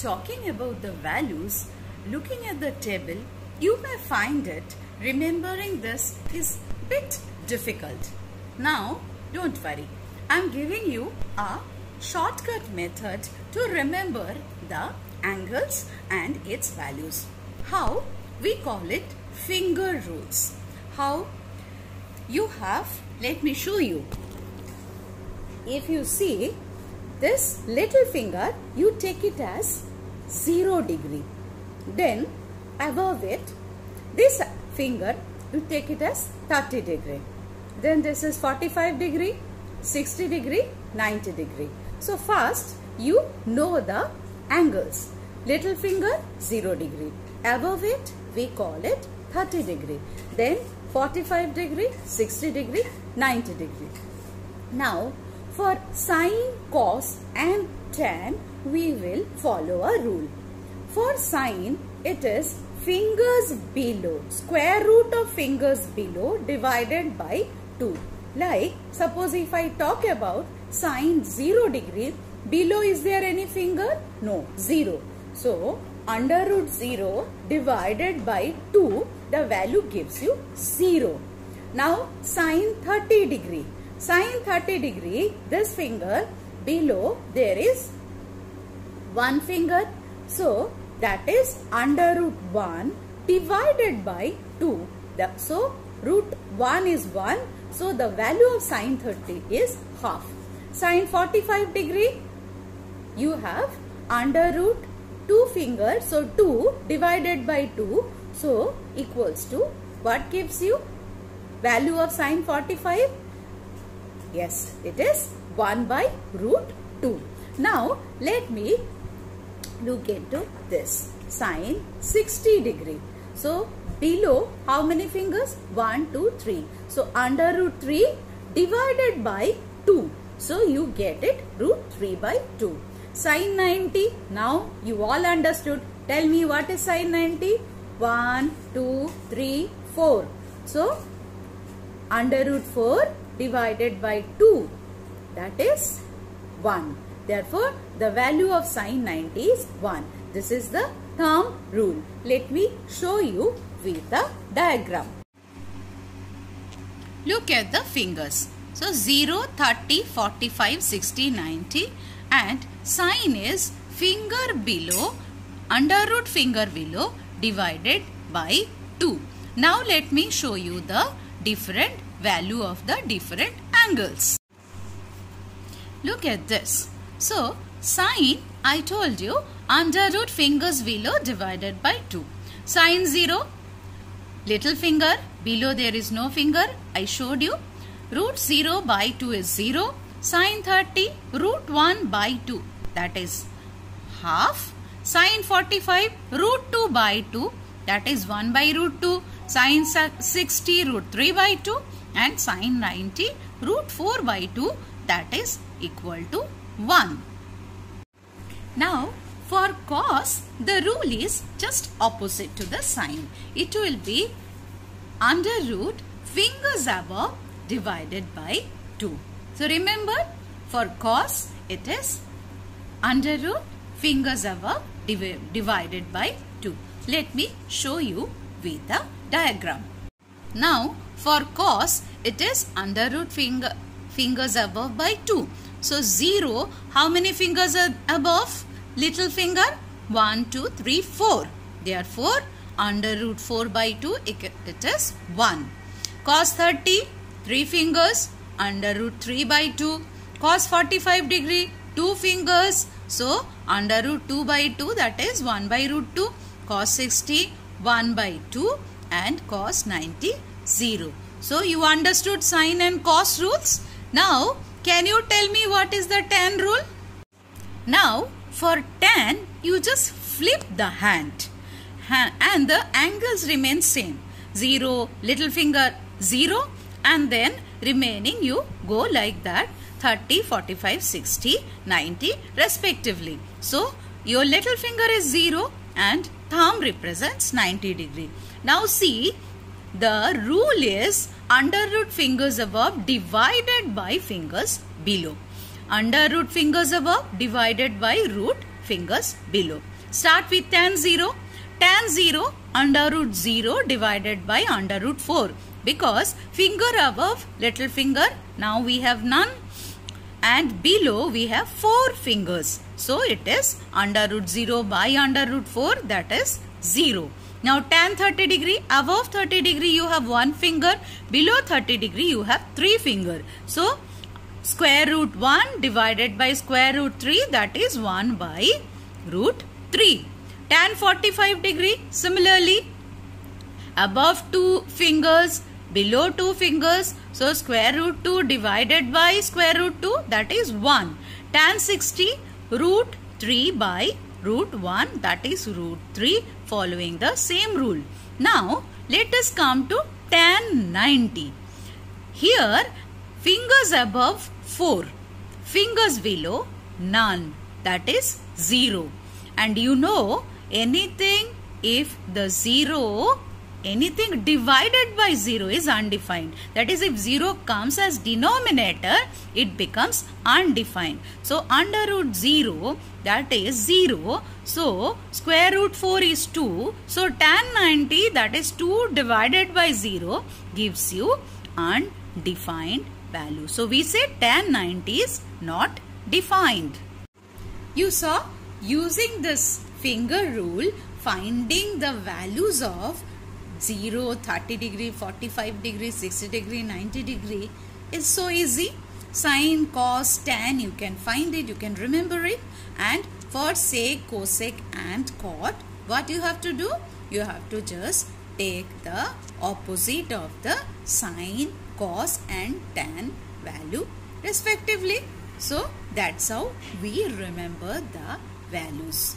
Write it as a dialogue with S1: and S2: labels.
S1: talking about the values, looking at the table, you may find it remembering this is bit difficult. Now, don't worry. I'm giving you a shortcut method to remember the angles and its values. How? We call it finger rules. How? You have, let me show you. If you see this little finger, you take it as 0 degree. Then above it, this finger, you take it as 30 degree. Then this is 45 degree, 60 degree, 90 degree. So first you know the angles. Little finger 0 degree. Above it we call it 30 degree. Then 45 degree, 60 degree, 90 degree. Now for sine, cos and tan we will follow a rule. For sine it is fingers below, square root of fingers below divided by 2. Like suppose if I talk about sine 0 degree, below is there any finger? No, 0. So under root 0 divided by 2, the value gives you 0. Now sine 30 degree. Sine 30 degree, this finger below there is one finger. So that is under root 1 divided by 2. So root 1 is 1. So the value of sine 30 is half. Sine 45 degree, you have under root 2 fingers. So 2 divided by 2. So equals to what gives you value of sine 45? Yes, it is 1 by root 2. Now let me look into this sine 60 degree. So below how many fingers? 1, 2, 3. So under root 3 divided by 2. So you get it root 3 by 2. Sine 90. Now you all understood. Tell me what is sine 90? 1, 2, 3, 4. So under root 4 divided by 2. That is 1. Therefore the value of sine 90 is 1. This is the thumb rule. Let me show you with the diagram. Look at the fingers. So 0, 30, 45, 60, 90 and sine is finger below, under root finger below divided by 2. Now let me show you the different value of the different angles. Look at this. So sine, I told you, under root fingers below divided by 2. Sine 0, little finger, below there is no finger, I showed you. Root 0 by 2 is 0. Sine 30, root 1 by 2, that is half. Sine 45, root 2 by 2, that is 1 by root 2. Sine 60, root 3 by 2 and sine 90, root 4 by 2, that is equal to 1. Now for cos, the rule is just opposite to the sine. It will be under root fingers above divided by 2. So remember, for cos it is under root fingers above divided by 2. Let me show you with the diagram. Now for cos it is under root fingers above by 2. So 0, how many fingers are above? Little finger 1, 2, 3, 4. Therefore under root 4 by 2 it is 1. Cos 30, 3 fingers, under root 3 by 2. Cos 45 degree, 2 fingers. So under root 2 by 2, that is 1 by root 2. Cos 60, 1 by 2 and cos 90, 0. So you understood sine and cos rules. Now can you tell me what is the tan rule? Now for tan, you just flip the hand and the angles remain same. 0, little finger 0 and then remaining you go like that 30, 45, 60, 90 respectively. So your little finger is 0 and thumb represents 90 degree. Now see, the rule is under root fingers above divided by fingers below. Under root fingers above divided by root fingers below. Start with tan 0. Tan 0 under root 0 divided by under root 4. Because finger above, little finger, now we have none. And below we have 4 fingers. So it is under root 0 by under root 4, that is 0. Now tan 30 degree, above 30 degree you have 1 finger, below 30 degree you have 3 finger. So square root 1 divided by square root 3, that is 1 by root 3. Tan 45 degree, similarly above 2 fingers, below 2 fingers, so square root 2 divided by square root 2, that is 1. Tan 60, root 3 by root 1, that is root 3, following the same rule. Now let us come to tan 90. Here fingers above 4, fingers below none, that is 0. And you know, anything if the 0, anything divided by 0 is undefined. That is, if 0 comes as denominator, it becomes undefined. So under root 0, that is 0. So square root 4 is 2. So tan 90, that is 2 divided by 0, gives you undefined value. So we say tan 90 is not defined. You saw, using this finger rule, finding the values of 0, 30 degree, 45 degree, 60 degree, 90 degree is so easy. Sine, cos, tan, you can find it, you can remember it. And for sec, cosec and cot, what you have to do? You have to just take the opposite of the sine, cos and tan value respectively. So that's how we remember the values.